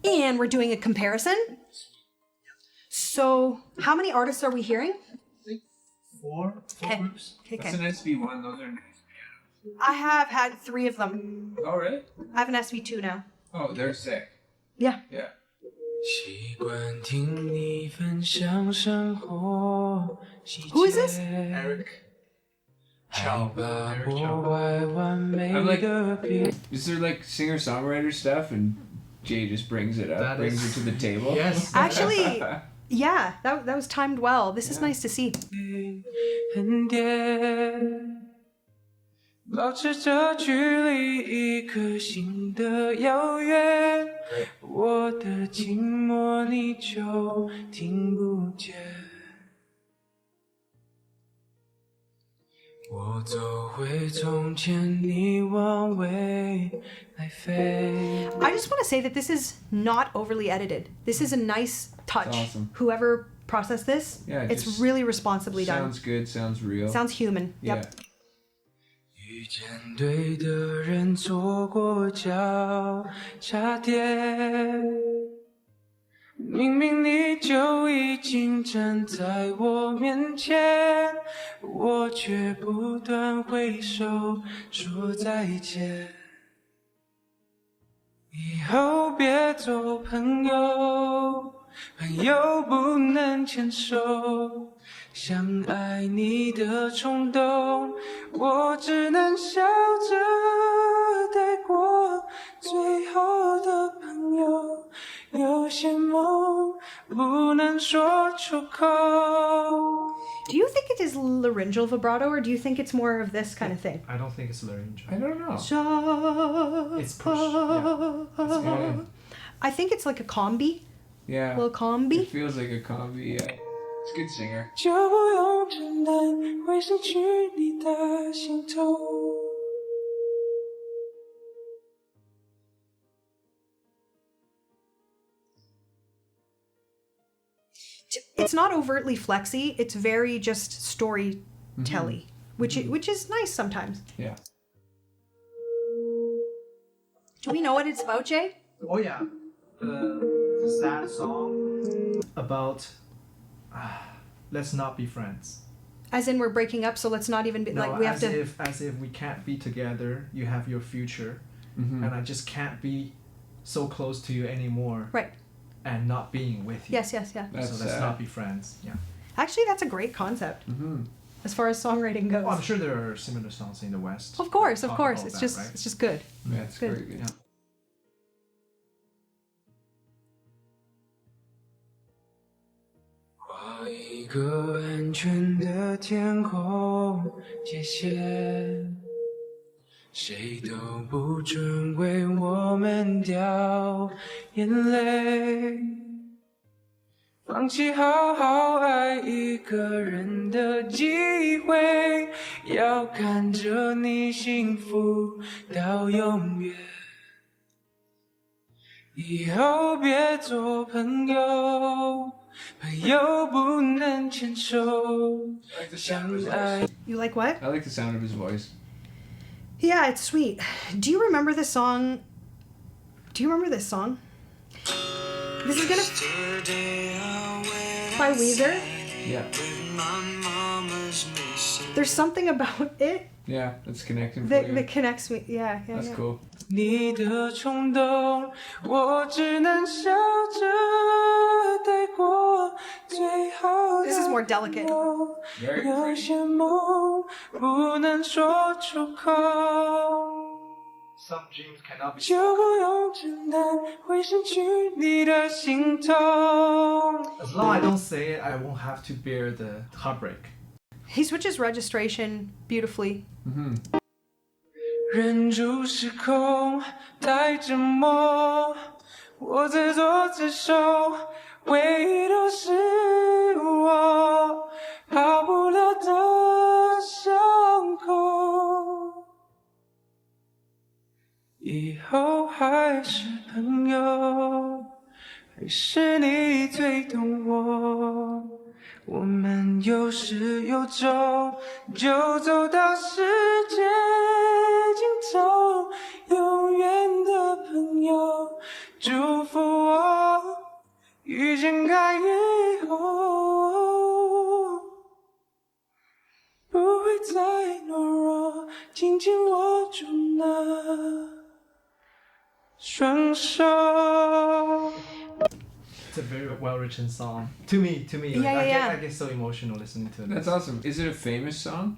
and we're doing a comparison. So how many artists are we hearing? Four groups. Okay. That's an SV1. Those are nice. I have had 3 of them. Oh, really? I have an SV2 now. Oh, they're sick. Yeah. Yeah. 习惯听你分享生活细节 Who is this? Eric. 还把我外完美的别 Is there like singer-songwriter stuff and Jay just brings it up, That brings is- it to the table? Yes. Actually, yeah, that was timed well. This is nice to see. 很甜保持着距离一颗心的遥远我的寂寞你就听不见我走回从前你往未来飞 I just want to say that this is not overly edited. This is a nice touch. That's awesome. Whoever processed this, Yeah, it's just really responsibly done. Sounds good, sounds real. Sounds human. yeah. Yep. 遇见对的人错过交叉点明明你就已经站在我面前我却不断挥手说再见以后别做朋友朋友不能牵手想爱你的冲动我只能笑着带过最好的朋友有些梦不能说出口 Do you think it is laryngeal vibrato or do you think it's more of this kind of thing? I don't think it's laryngeal. I don't know. It's push. Yeah. It's good. I think it's like a combi. Yeah. A little combi. It feels like a combi, yeah. It's a good singer. 就不用承担会失去你的心痛 It's not overtly flexy. It's very just storytelling, which is nice sometimes. Yeah. Do we know what it's about, Jay? Oh yeah, the sad song about let's not be friends. As in we're breaking up, so let's not even be No, like we have to. as if we can't be together. You have your future, and I just can't be so close to you anymore. Right. And not being with you. Yes. Yeah. That's So let's sad. not be friends. Yeah. Actually, that's a great concept as far as songwriting goes. Well, I'm sure there are similar songs in the West. Of course. Talk It's about just that, right? it's just good. Yeah, it's Good. very good. Yeah. 画一个安全的天空界限谁都不准为我们掉眼泪放弃好好爱一个人的机会要看着你幸福到永远以后别做朋友朋友不能牵手 I like the sound of his voice. You like what? I like the sound of his voice. Yeah, it's sweet. Do you remember this song? Do you remember this song? This is gonna by Weezer. Yeah. There's something about it Yeah, that's connecting for you. that connects me. Yeah. That's yeah. cool. 你的冲动我只能笑着带过最好的 This is more delicate. Very 有 pretty. 些梦不能说出口 Some dreams cannot be. 就不用承担会失去你的心痛 As long as I don't say it, I won't have to bear the heartbreak. He switches registration beautifully. 忍住失控太折磨我自作自受回忆都是我好不了的伤口以后还是朋友还是你最懂我我们有始有终就走到世界尽头永远的朋友祝福我掀开以后，不会再懦弱，紧紧握住那双手。 It's a very well-written song. To me, like, I get so emotional listening to it. That's awesome. Is it a famous song?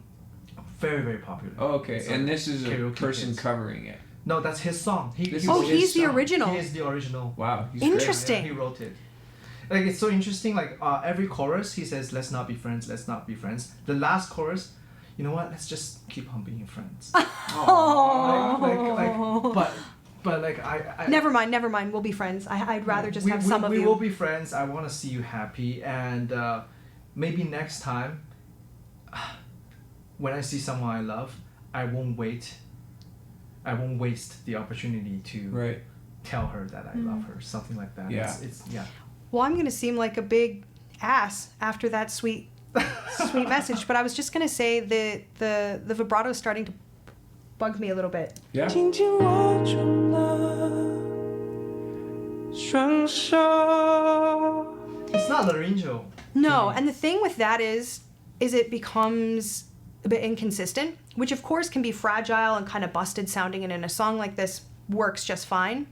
Very, very popular. Oh, okay. So, And this is a karaoke person kids. covering it. No, that's his song. This Oh, is his he's the song. original. He is the original. Wow. He's Interesting. Yeah, he wrote it. Like, it's so interesting. Like, every chorus, he says, "Let's not be friends. Let's not be friends." The last chorus, you know what? Let's just keep on being friends. But like I Never mind. We'll be friends. I'd rather just have some of we you. will be friends. I want to see you happy, and maybe next time, when I see someone I love, I won't waste the opportunity to Right. tell her that I love her, something like that. Yeah. It's yeah. Well, I'm gonna seem like a big ass after that sweet message, but I was just gonna say the vibrato is starting to bug me a little bit. Yeah. 紧紧握住那双手。 It's not laryngeal. No, and the thing with that is it becomes a bit inconsistent, which of course can be fragile and kind of busted sounding, and in a song like this works just fine.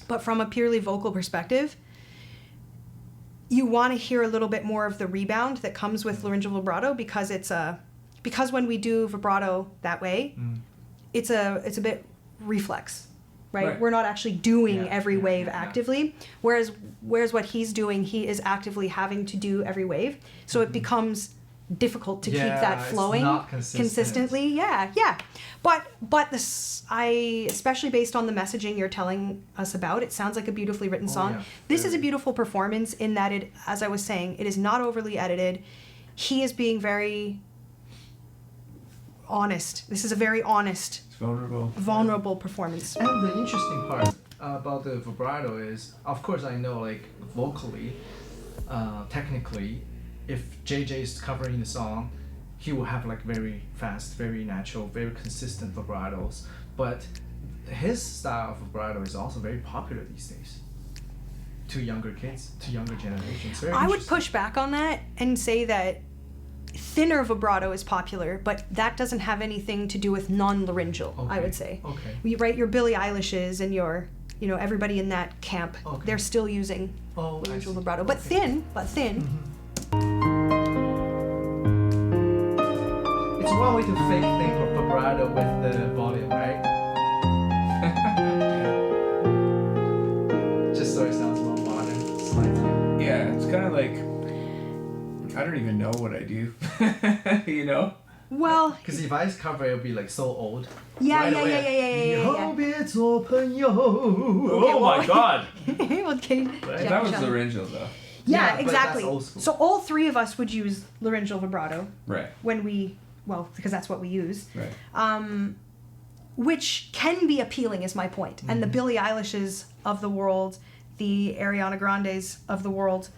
But from a purely vocal perspective, you want to hear a little bit more of the rebound that comes with laryngeal vibrato because when we do vibrato that way, it's a bit reflex, right? We're not actually doing every wave actively, whereas what he's doing, he is actively having to do every wave, so it becomes difficult to keep that flowing it's not consistently. Yeah. But especially based on the messaging you're telling us about, it sounds like a beautifully written song. Yeah. This is a beautiful performance in that it, as I was saying, it is not overly edited. He is being very honest. This is a very honest, It's vulnerable. vulnerable performance. And the interesting part about the vibrato is, of course, I know like vocally, technically, if JJ is covering the song, he will have like very fast, very natural, very consistent vibratos. But his style of vibrato is also very popular these days. To younger kids, to younger generations. Very I would interesting. push back on that and say that thinner vibrato is popular, but that doesn't have anything to do with non-laryngeal, I Okay, would say. okay. You write your Billie Eilishes and your, everybody in that camp, Okay. they're still using Oh, I laryngeal see. vibrato, but Okay. thin. It's one way to fake thing for vibrato with the volume, right? Just so it sounds more modern, slightly. Yeah, it's kind of like I don't even know what I do. You know? Well, Because if I cover it, it'll be like so old. yeah. 以后别做朋友. Oh my god! Okay. That was laryngeal though. Yeah, but exactly. that's old school. So all three of us would use laryngeal vibrato Right. when because that's what we use. Right. Which can be appealing is my point. And the Billie Eilishes of the world, the Ariana Grandes of the world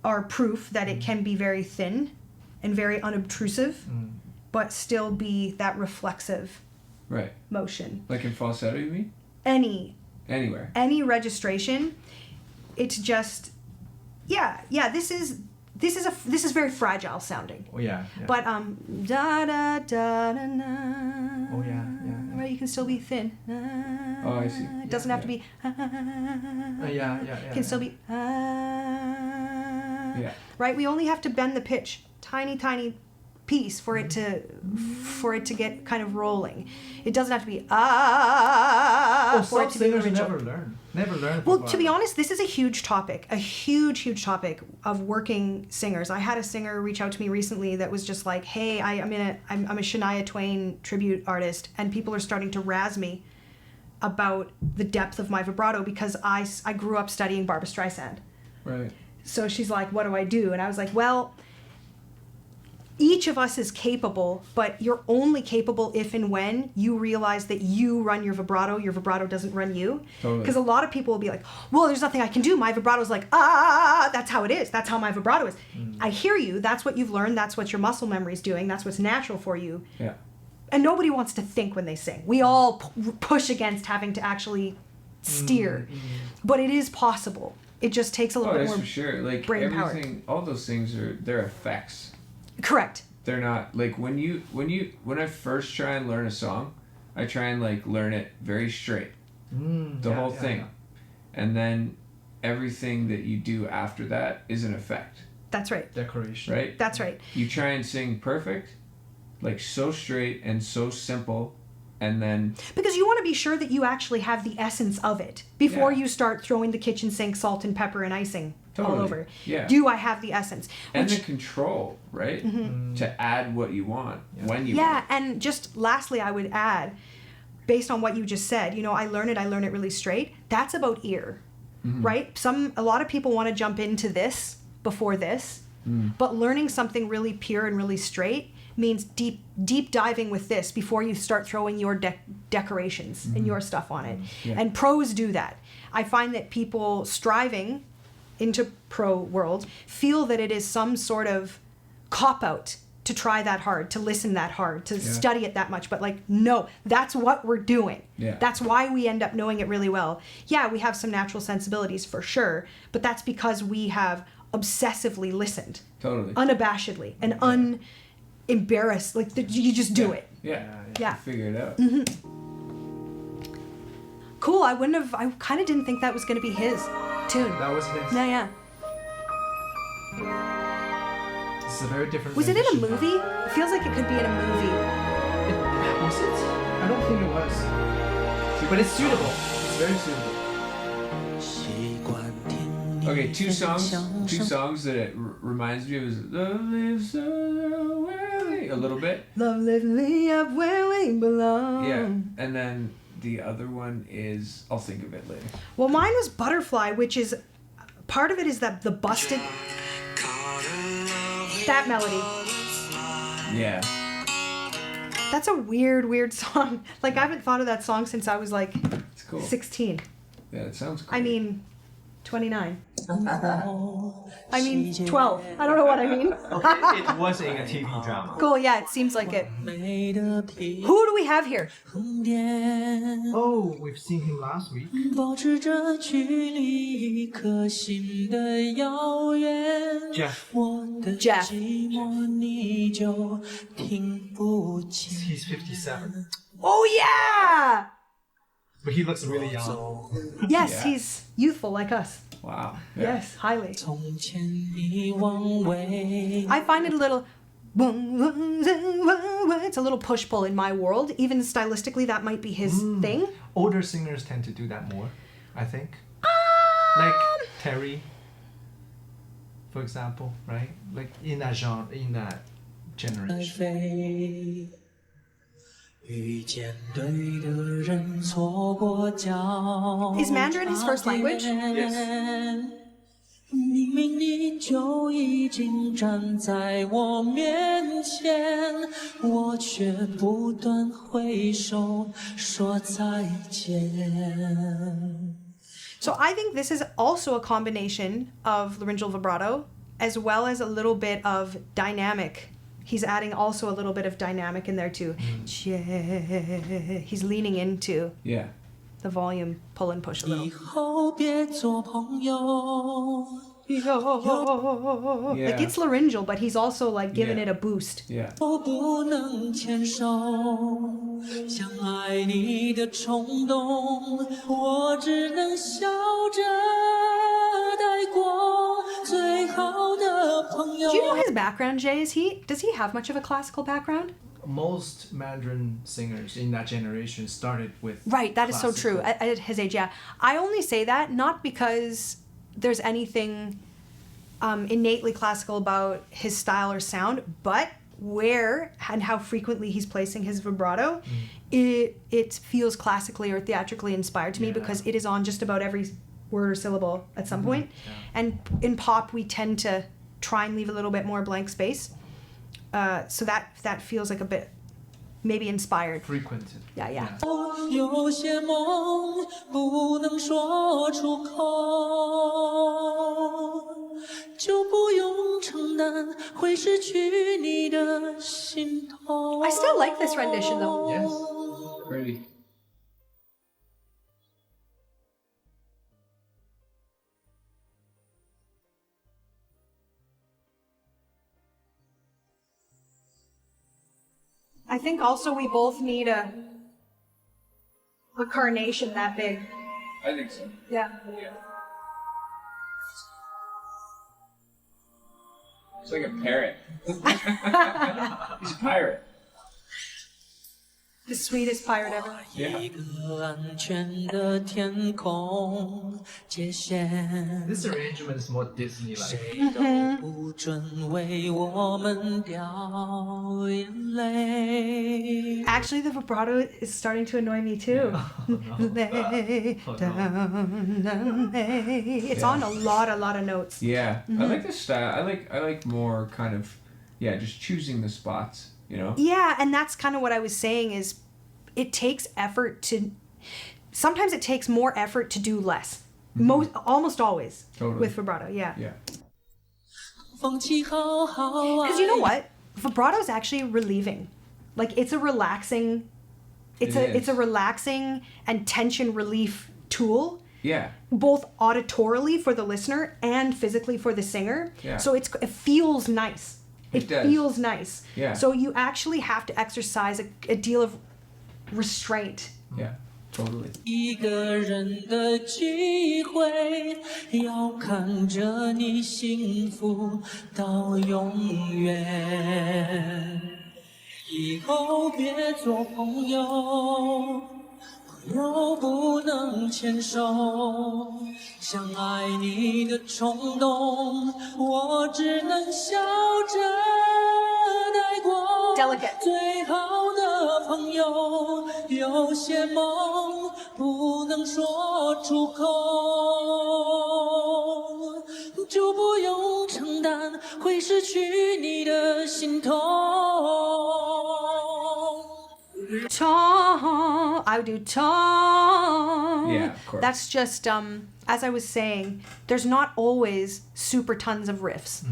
are proof that it can be very thin and very unobtrusive, but still be that reflexive Right. motion. Like in falsetto, you mean? Anywhere. Any registration, it's just this is very fragile sounding. Oh yeah. But da da da da na. Oh, yeah. Right, you can still be thin. Oh, I see. It doesn't have to be. Yeah. It can still be. Yeah. Right, we only have to bend the pitch tiny piece for it to get kind of rolling. It doesn't have to be for Some it to be singers original. never learn. Well, to be honest, this is a huge topic, a huge topic of working singers. I had a singer reach out to me recently that was just like, "Hey, I'm a Shania Twain tribute artist, and people are starting to razz me about the depth of my vibrato because I grew up studying Barbra Streisand." Right. So she's like, "What do I do?" And I was like, "Well, each of us is capable, but you're only capable if and when you realize that you run your vibrato doesn't run you." Totally. Because a lot of people will be like, "Well, there's nothing I can do. My vibrato's like, that's how it is. That's how my vibrato is." I hear you. That's what you've learned. That's what your muscle memory's doing. That's what's natural for you. Yeah. And nobody wants to think when they sing. We all push against having to actually steer. But it is possible. It just takes a little bit that's more for sure. Like brain power. everything, all those things they're effects. Correct. They're not like when I first try and learn a song, I try and like learn it very straight, the whole thing, and then everything that you do after that is an effect. That's right. Decoration. Right? That's right. You try and sing perfect, like so straight and so simple, and then... Because you want to be sure that you actually have the essence of it before you start throwing the kitchen sink salt and pepper and icing all over. Yeah. Do I have the essence? And the control, right? To add what you want, when you want. Yeah, and just lastly, I would add, based on what you just said, I learn it really straight. That's about ear, right? A lot of people want to jump into this before this, but learning something really pure and really straight means deep diving with this before you start throwing your decorations and your stuff on it. And pros do that. I find that people striving into pro world feel that it is some sort of cop-out to try that hard, to listen that hard, to study it that much. But like, no, that's what we're doing. Yeah. That's why we end up knowing it really well. Yeah, we have some natural sensibilities for sure, but that's because we have obsessively listened. Totally. Unabashedly and unembarrassed. Like, you just do it. Yeah. Figure it out. Cool. I kind of didn't think that was going to be his tune. That was his. Yeah. It's a very different. Was it in a rendition. movie? It feels like it could be in a movie. Was it? I don't think it was. But it's suitable. It's very suitable. Okay, two songs that it reminds me of is Love Lives Away a little bit. Love lives me up where we belong. Yeah, and then the other one is, I'll think of it later. Well, mine was Butterfly, which is, part of it is that the busted, that melody. Yeah. That's a weird song. Like, I haven't thought of that song since I was like It's cool. 16. Yeah, it sounds cool. I mean, 29. I mean, 12. I don't know what I mean. It was in a TV drama. Cool, yeah, it seems like it. Who do we have here? Oh, we've seen him last week. Jeff. Jeff. He's 57. Oh, yeah! But he looks really young. Yes, Yeah. he's youthful like us. Wow. Yeah. Yes, highly. I find it a little... It's a little push-pull in my world. Even stylistically, that might be his thing. Older singers tend to do that more, I think. Like Terry, for example, right? Like in that genre, in that generation. Is Mandarin his first language? Yes. 明明你就已经站在我面前，我却不断挥手说再见。 So I think this is also a combination of laryngeal vibrato as well as a little bit of dynamic. He's adding also a little bit of dynamic in there too. He's leaning into the volume pull and push a little. 以后别做朋友。 Like it's laryngeal, but he's also like giving it a boost. Yeah. 我不能牵手，想爱你的冲动，我只能笑着带过最好的朋友。 Do you know his background, Jay? Does he have much of a classical background? Most Mandarin singers in that generation started with Right, that is so classical. true. At his age, yeah. I only say that not because there's anything innately classical about his style or sound, but where and how frequently he's placing his vibrato, it feels classically or theatrically inspired to me because it is on just about every word or syllable at some point. Yeah. And in pop, we tend to try and leave a little bit more blank space. So that feels like a bit maybe inspired. Frequent. Yeah. 有些梦不能说出口，就不用承担会失去你的心痛。 I still like this rendition though. Yes. Pretty. I think also we both need a carnation that big. I think so. Yeah. It's like a parrot. He's a pirate. The sweetest pirate ever. 一个安全的天空界限， This arrangement is more Disney-like. 谁都不准为我们掉眼泪。 Actually, the vibrato is starting to annoy me too. Lay down, lay. It's on a lot of notes. Yeah, I like this style. I like more kind of, just choosing the spots. You know? Yeah, and that's kind of what I was saying is it takes effort to sometimes it takes more effort to do less. Almost always. Totally. With vibrato, yeah. Yeah. Because you know what? Vibrato is actually relieving. Like it's a relaxing it's a relaxing and tension relief tool. Yeah. Both auditorily for the listener and physically for the singer. Yeah. So it feels nice. It does. feels nice. Yeah. So you actually have to exercise a deal of restraint. Yeah. Totally. 一个人的机会，要看着你幸福到永远。以后别做朋友，朋友不能牵手。想爱你的冲动，我只能笑着带过。 Delicate. 最好的朋友，有些梦不能说出口，就不用承担会失去你的心痛。 Tom, I would do Tom. Yeah, of course. That's just as I was saying, there's not always super tons of riffs.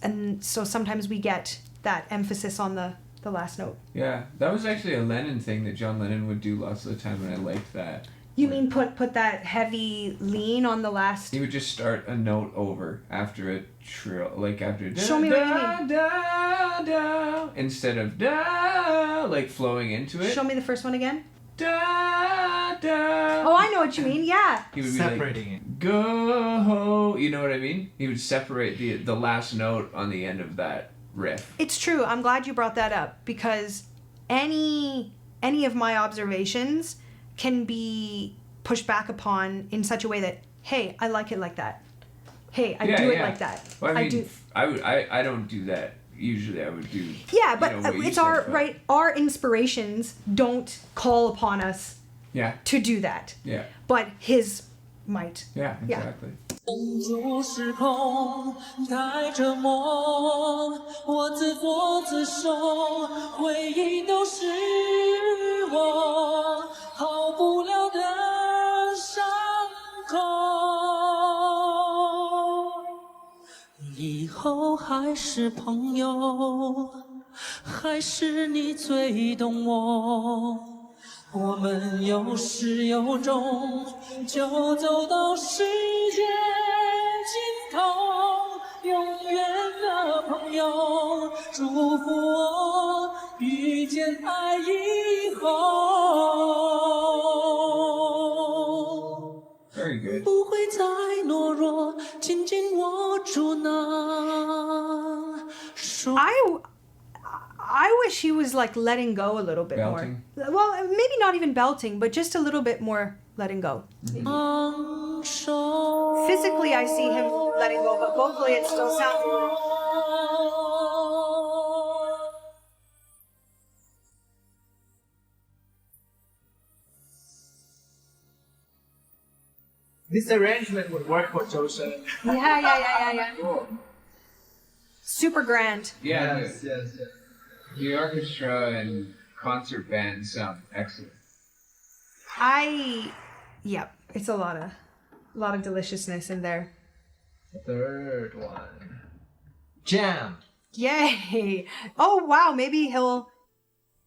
And so sometimes we get that emphasis on the last note. Yeah, that was actually a Lennon thing that John Lennon would do lots of the time, and I liked that. You mean put that heavy lean on the last? He would just start a note over after a trill, like after da, Show me what you da, mean. da, da, instead of da, like flowing into it. Show me the first one again. Da, da. Oh, I know what you mean. Yeah. He would be Separating like, it. go, you know what I mean? He would separate the last note on the end of that riff. It's true. I'm glad you brought that up because any of my observations can be pushed back upon in such a way that, hey, I like it like that. Hey, I do it like that. Well, I mean, do. I don't do that. Usually I would do. Yeah, but what you it's said, our but- right. Our inspirations don't call upon us Yeah, to do that, yeah, but his might. yeah, Yeah. exactly. 蒙住时空，带着梦，我自作自受，回忆都是我好不了的伤口。以后还是朋友，还是你最懂我。我们有始有终，就走到世界尽头，永远的朋友，祝福我遇见爱以后， Very good. 不会再懦弱，紧紧握住那手。 I wish he was like letting go a little bit Belting? more. Well, maybe not even belting, but just a little bit more letting go. 放手。 Physically, I see him letting go, but vocally, it still sounds. This arrangement would work for Joseph. Yeah. Cool. Super grand. Yeah, Yes. the orchestra and concert band sound excellent. Yep, it's a lot of deliciousness in there. The third one. Jam. Yay! Oh wow, maybe he'll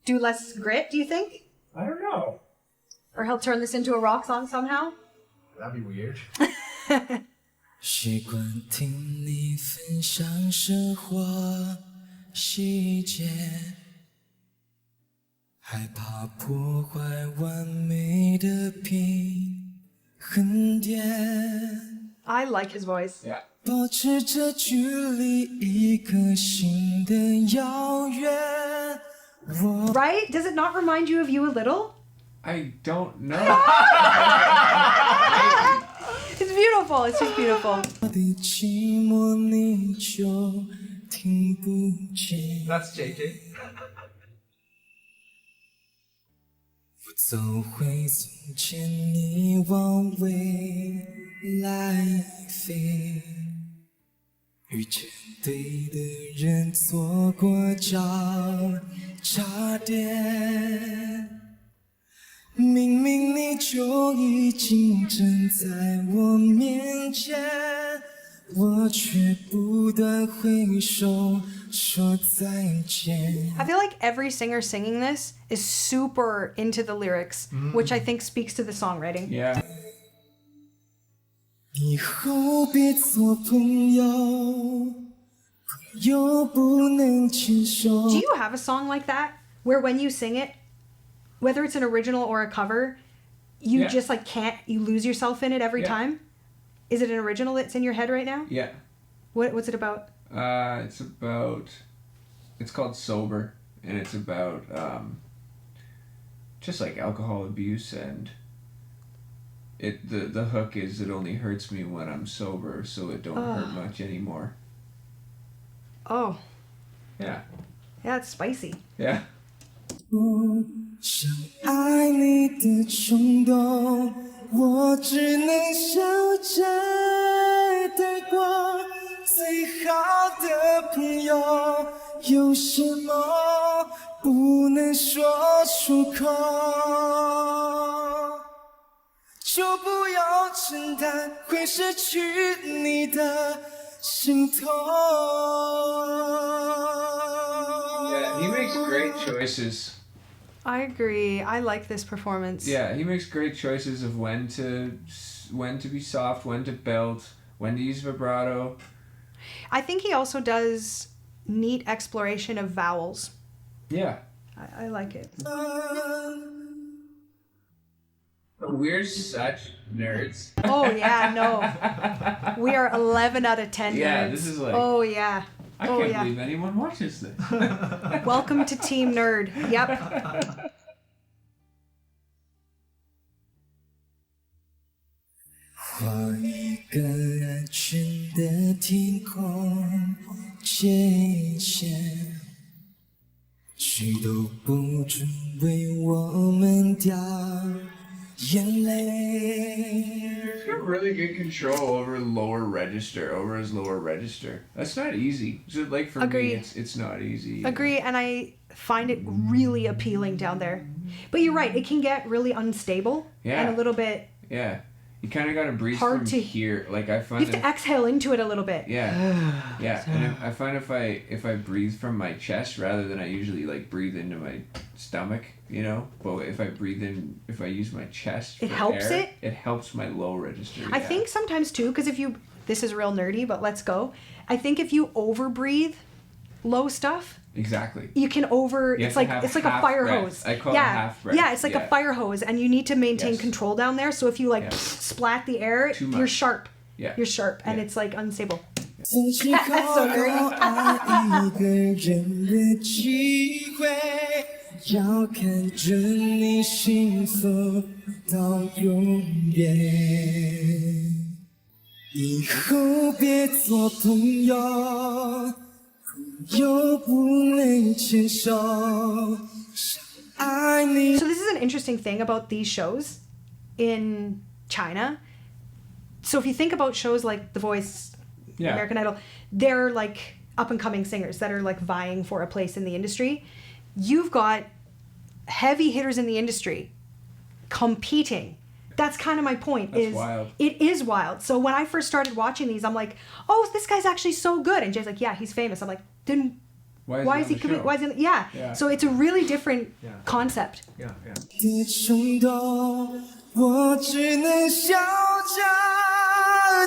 do less grit. Do you think, I don't know. or he'll turn this into a rock song somehow? That'd be weird. 习惯听你分享生活细节，害怕破坏完美的平衡点。 I like his voice. Yeah. 保持着距离，一颗心的遥远。Right? Does it not remind you of you a little? I don't know. It's beautiful. It's just beautiful. 我的寂寞你就听不见。 That's JJ. 我走回从前，你往未来飞。遇见对的人，错过交叉点。明明你就已经站在我面前，我却不断挥手说再见。 I feel like every singer singing this is super into the lyrics, which I think speaks to the songwriting. Yeah. 以后别做朋友，朋友不能牵手。 Do you have a song like that where when you sing it, whether it's an original or a cover, you Yeah. just like can't, you lose yourself in it every Yeah. time? Is it an original that's in your head right now? Yeah. What's it about? It's called Sober, and it's about just like alcohol abuse, and the hook is it only hurts me when I'm sober, so it don't hurt much anymore. Oh, Yeah. yeah, it's spicy. Yeah. 想爱你的冲动，我只能笑着带过。最好的朋友，有什么不能说出口？就不要承担会失去你的心痛。 Yeah, he makes great choices. I agree. I like this performance. Yeah, he makes great choices of when to be soft, when to belt, when to use vibrato. I think he also does neat exploration of vowels. Yeah. I like it. We're such nerds. Oh, yeah, no. We are 11 out of 10 Yeah, nerds. this is like- Oh, yeah. I Oh, can't yeah. believe anyone watches this. Welcome to Team Nerd. Yep. 画一个安全的天空界限，谁都不准为我们掉眼泪。 He's got really good control over lower register, over his lower register. That's not easy. So like for Agree. me, it's not easy. Agree, and I find it really appealing down there. But you're right, it can get really unstable Yeah. and a little bit. Yeah, you kind of gotta breathe Hard from to- here. Like I You find have to exhale into it a little bit. yeah, yeah. And I find if I breathe from my chest rather than I usually like breathe into my stomach, you know. But if I use my chest, It for helps air, it? It helps my low register. I yeah. think sometimes too, because if you, this is real nerdy, but let's go. I think if you over breathe low stuff, exactly. you can over. You It's have to like have it's like a half fire breath. hose. I call it yeah, half breath. yeah, it's like Yeah. a fire hose, and you need to maintain Yes. control down there. So if you like Yes. splat the air, Too you're much. sharp. Yeah. You're sharp, and Yeah. it's like unstable. 从今后有爱一个人的机会，要看着你幸福到永远。以后别做朋友，朋友不能牵手。想爱你。 So this is an interesting thing about these shows in China. So if you think about shows like The Voice, Yeah. American Idol, they're like up and coming singers that are like vying for a place in the industry. You've got heavy hitters in the industry competing. That's kind of my point. That's is wild. It is wild. So when I first started watching these, I'm like, oh, this guy's actually so good. And Jay's like, yeah, he's famous. I'm like, then why is he on the show? why is he? Yeah. Yeah. So it's a really different Yeah. concept. Yeah, yeah. 的冲动，我只能笑着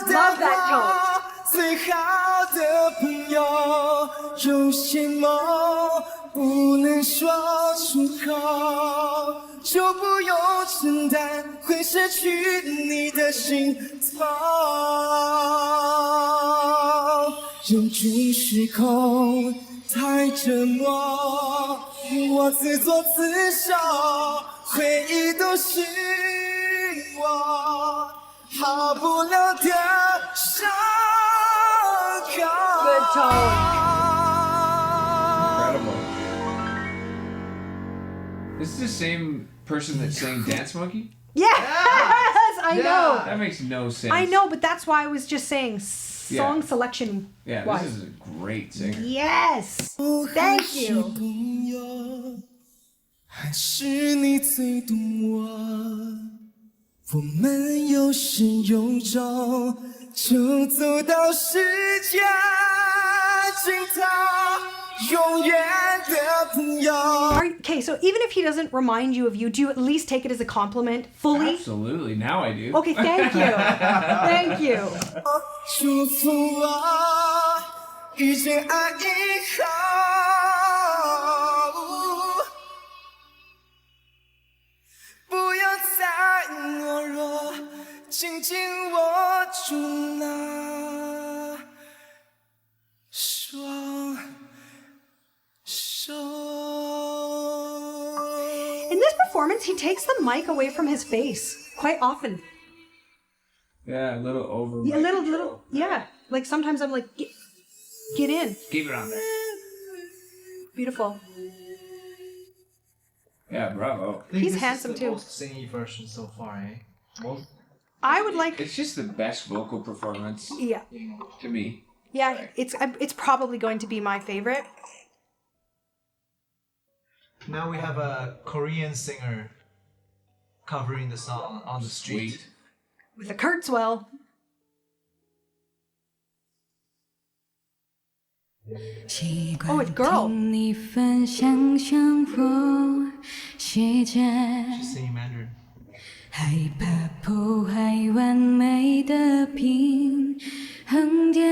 Love that tone. 最好的朋友，有些梦不能说出口。候，就不用承担会失去你的心痛。用尽时空太折磨，我自作自受，回忆都是我好不了的伤口。 Good tone. Incredible. This is the same person that sang Dance Monkey? Yes, I know. That makes no sense. I know, but that's why I was just saying song Yeah. selection. Yeah, wise. this is a great singer. Yes. Thank you. 朋友，还是你最懂我。我们有始有终，就走到世界尽头，永远的朋友。 Okay, so even if he doesn't remind you of you, do you at least take it as a compliment fully? Absolutely. Now I do. Okay, thank you. Thank you. 祝福我遇见爱以后，不要再懦弱，紧紧握住那双手。 In this performance, he takes the mic away from his face quite often. Yeah, a little over. A little, yeah. Like sometimes I'm like, get in. Keep it on there. Beautiful. Yeah, bravo. I think He's this handsome is the too. most singy version so far, eh? Most, I would like, It's just the best vocal performance yeah, to me. yeah. It's probably going to be my favorite. now we have a Korean singer covering the song on the street. Sweet. With a Kurtzwell. Oh, it's girl. 你分享生活细节， She's singing Mandarin. 害怕破坏完美的平衡点，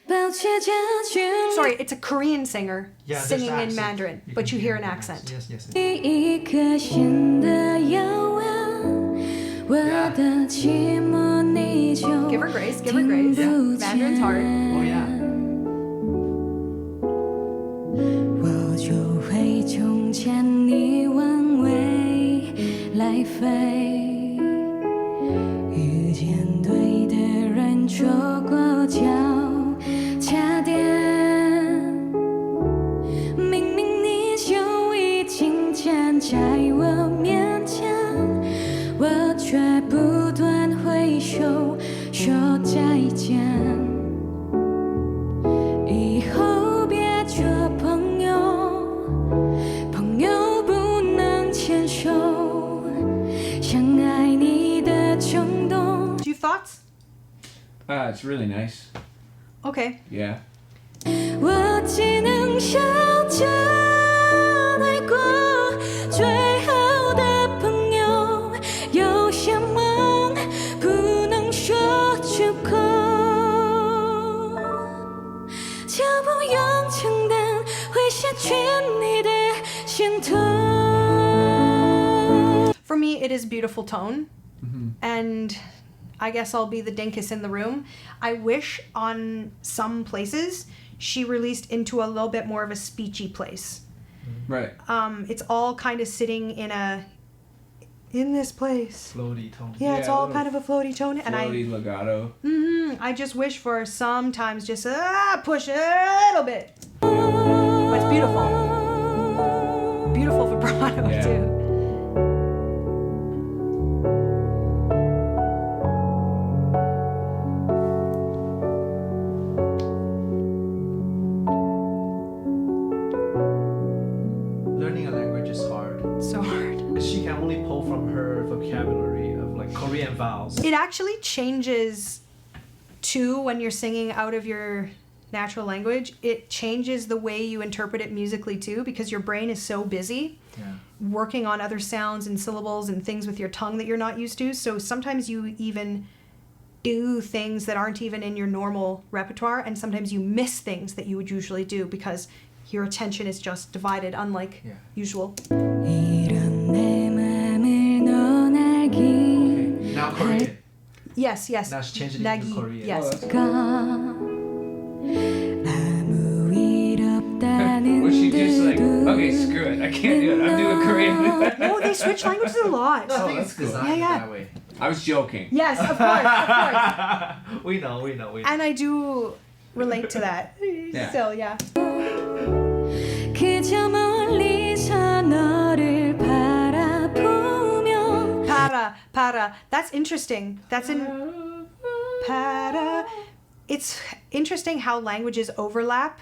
保持家居 Sorry, it's a Korean singer Yeah, there's singing in accent. Mandarin, You but can you hear hear an the accent. Yes, yes. 一颗心的遥望，我的寂寞你就 Give her grace, give her grace. 听不 Mandarin's hard. 见 Oh yeah. 我就会从牵你往未来飞，遇见对的人，错过交叉点。明明你就已经站在我面前，我却不断挥手说再见。以后别做朋友，朋友不能牵手，想爱你的冲动。 Do you have thoughts? It's really nice. Okay. Yeah. 我只能笑着带过，最好的朋友，有些梦不能说出口，就不用承担会失去你的心痛。 For me, it is beautiful tone. And I guess I'll be the dinkus in the room. I wish on some places she released into a little bit more of a speechy place. Right. It's all kind of sitting in this place. Floaty tone. Yeah, it's Yeah, a all little kind of a floaty tone. And Floaty legato. I just wish for sometimes just push a little bit. But it's beautiful. Beautiful vibrato Yeah. too. Learning a language is hard. So hard. She can only pull from her vocabulary of like Korean vowels. It actually changes too when you're singing out of your natural language. It changes the way you interpret it musically too, because your brain is so busy Yeah. working on other sounds and syllables and things with your tongue that you're not used to. So sometimes you even do things that aren't even in your normal repertoire, and sometimes you miss things that you would usually do because your attention is just divided, unlike usual. 이런 내 맘을 넌 알기 Now Korean. Yes, yes. Now she changed it Nagi, into Korean. yes. 아무 일 없다는 Was she just like, 듯 okay, screw it, I can't do it, I'm doing Korean. No, they switch languages a lot. No, I think that's it's cool. designed Yeah, yeah. that way. I was joking. Yes, of course. We know. And I do relate to that. Yeah. Still, yeah. 그저 멀리서 너를 바라보며 Para. That's interesting. That's in para. It's interesting how languages overlap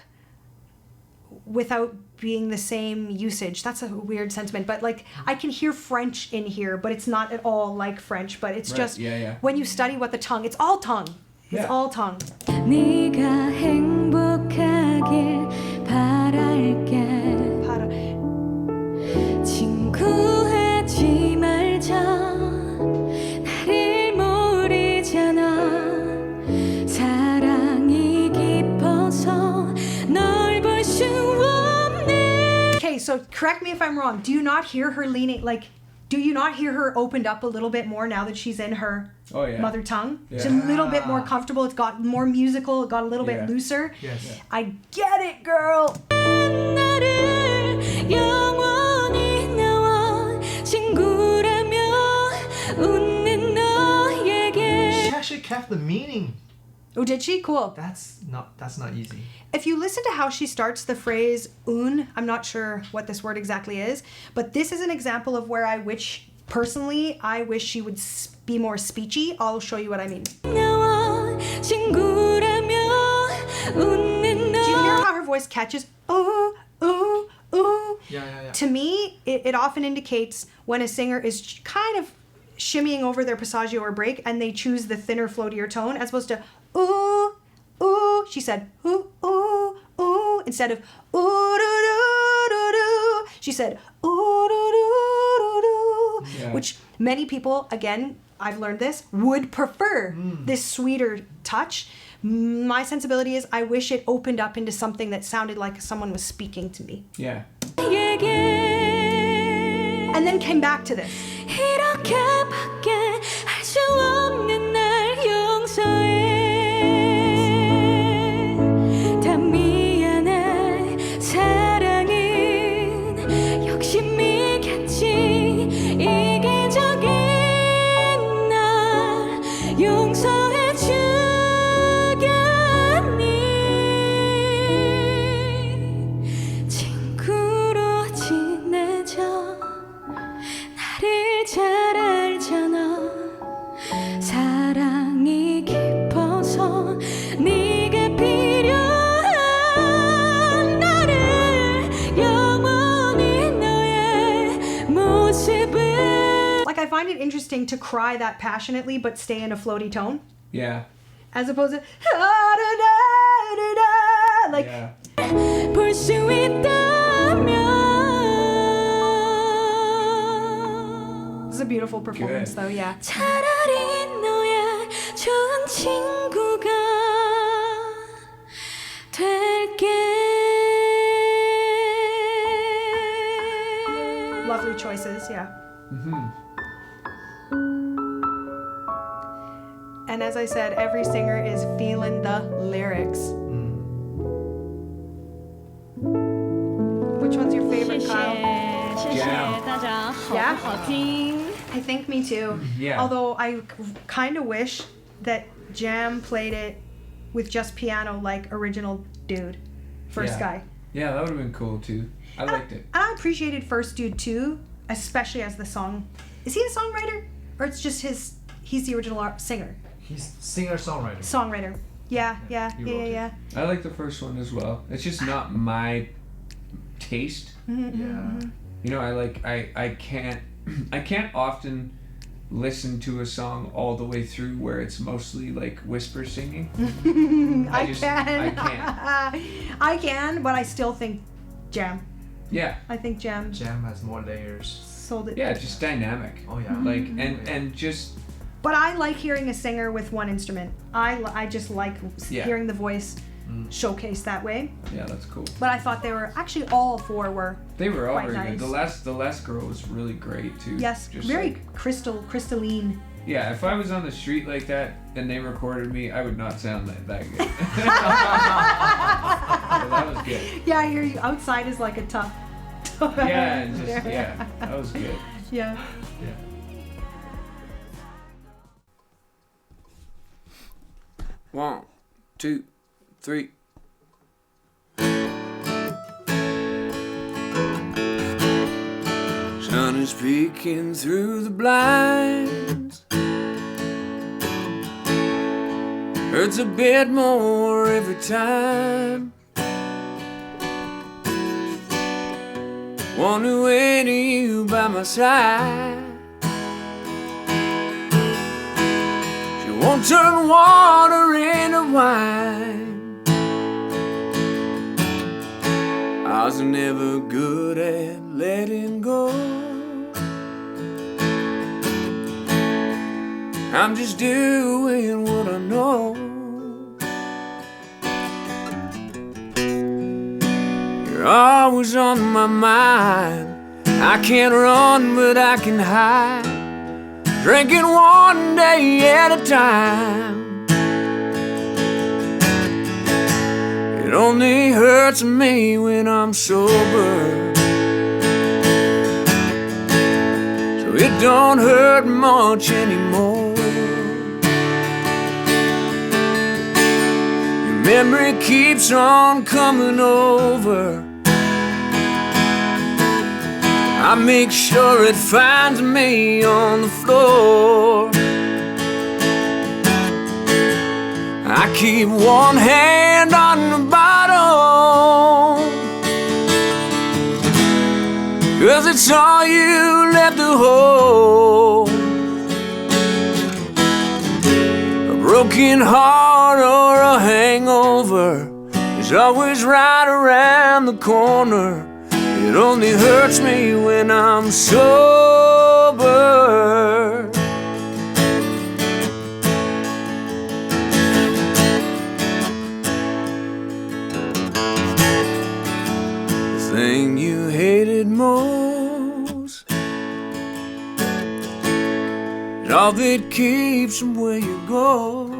without being the same usage. That's a weird sentiment, but like I can hear French in here, but it's not at all like French, but it's Right, just yeah. when you study what the tongue, it's all tongue. It's Yeah. all tongue. 네가 행복하길 바랄게 Para. 친구하지 말자 나를 모르잖아 사랑이 깊어서 널 볼 수 없네. Okay, so correct me if I'm wrong. Do you not hear her leaning, like, do you not hear her opened up a little bit more now that she's in her Oh, yeah. mother tongue? Yeah. It's a little bit more comfortable. It's got more musical. It got a little Yeah. bit looser. Yes. I get it, girl. 나를 영원히 나와 친구라며 웃는 너에게 She actually kept the meaning. Oh, did she? Cool. That's not easy. If you listen to how she starts the phrase un, I'm not sure what this word exactly is, but this is an example of where I wish she would be more speechy. I'll show you what I mean. Do 나와 친구라며 웃는 you hear 너 how her voice catches? Ooh, ooh, ooh. Yeah. To me, it often indicates when a singer is kind of shimmying over their passaggio or break and they choose the thinner, floatier tone as opposed to ooh, ooh. She said ooh, ooh, ooh instead of ooh, doo, doo, doo, doo. She said ooh, doo, doo, doo, doo. Yeah. Which many people, again, I've learned this, would prefer this sweeter touch. My sensibility is I wish it opened up into something that sounded like someone was speaking to me. Yeah. 얘게 And then came back to this. 이렇게밖에 할 수 없는 날 용서해 다 미안해 사랑은 욕심이겠지 이기적인 날 용서해 주겠니 친구로 지내자 나를 잘 알잖아 사랑이 깊어서 네게 필요한 나를 영원히 너의 모습을 Like, I find it interesting to cry that passionately but stay in a floaty tone Yeah. as opposed to da-da-da-da-da. Like, Yeah. 볼 수 있다면 this is a beautiful performance, Good. though, yeah. 차라리 너의 좋은 친구가 될게 Lovely choices, yeah. And as I said, every singer is feeling the lyrics. Which one's your favorite, 谢谢 Kyle? 谢谢 Yeah. 大家，好 Yeah. 不好听？ I think me too. Yeah. Although I kind of wish that Jam played it with just piano like original dude, First Yeah. Guy. Yeah, that would have been cool too. I liked it. And I appreciated First Dude too, especially as the song. Is he a songwriter? Or it's just he's the original singer? He's singer-songwriter. Songwriter. Yeah. He wrote it. I like the first one as well. It's just not my taste. Yeah. You know, I can't often listen to a song all the way through where it's mostly like whisper singing. I can't. I can, but I still think Jam. Yeah. I think Jam Jam has more layers. sold it. Yeah, just dynamic. Oh yeah. Like and just But I like hearing a singer with one instrument. I just like Yeah. hearing the voice showcased that way. Yeah, that's cool. But I thought they were actually all four were. They were all quite very nice. good. The last girl was really great too. Yes, Just very like, crystalline. yeah, if I was on the street like that and they recorded me, I would not sound that good. So that was good. Yeah, I hear you. Outside is like a tough. Yeah, and just yeah, that was good. Yeah. Yeah. One, two, three. Sun is peeking through the blinds. Hurts a bit more every time. Want to wait you by my side. She won't turn water into wine. I was never good at letting go. I'm just doing what I know. You're always on my mind. I can't run, but I can hide. Drinking one day at a time. It only hurts me when I'm sober. So it don't hurt much anymore. Your memory keeps on coming over. I make sure it finds me on the floor. I keep one hand on the bottle, 'cause it's all you left to hold. A broken heart or a hangover is always right around the corner. It only hurts me when I'm sober. The thing you hated most is all that keeps from where you goes.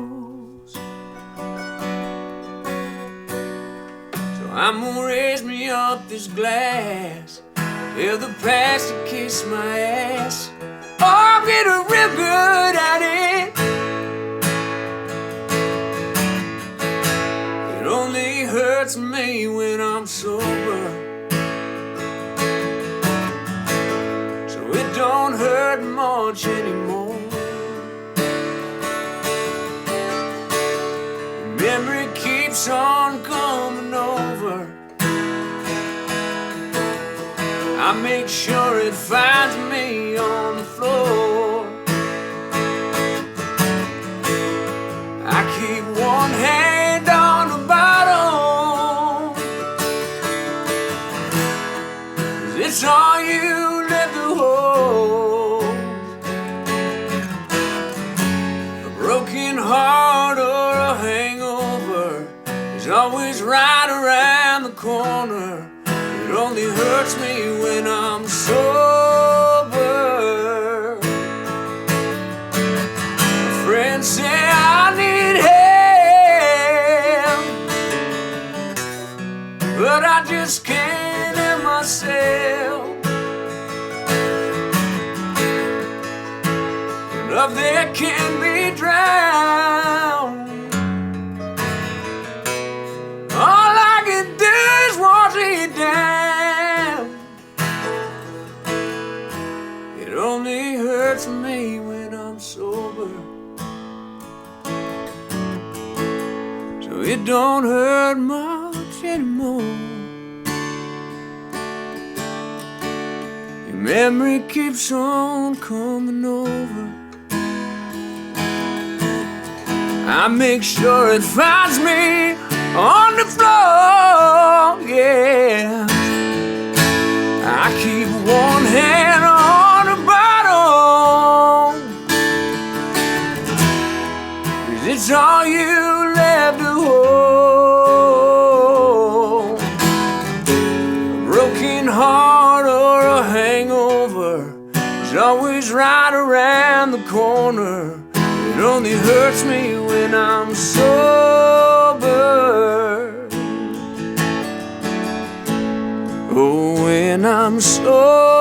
I'm gonna raise me up this glass, tell the past to kiss my ass. Oh, I'm getting real good at it. It only hurts me when I'm sober, so it don't hurt much anymore. Memory keeps on coming over. I make sure it finds me on the floor. I keep one hand on the bottle, 'cause it's all you left to hold. A broken heart or a hangover is always right around the corner. It only hurts me when I'm sober. My friends say I need help, but I just can't help myself. Love that can be drowned. All I can do is watch it down. It only hurts me when I'm sober, so it don't hurt much anymore. Your memory keeps on coming over. I make sure it finds me on the floor, yeah. I keep one hand on the bottle, 'cause it's all you left to hold. right around the corner. It only hurts me when I'm sober. Oh, when I'm sober.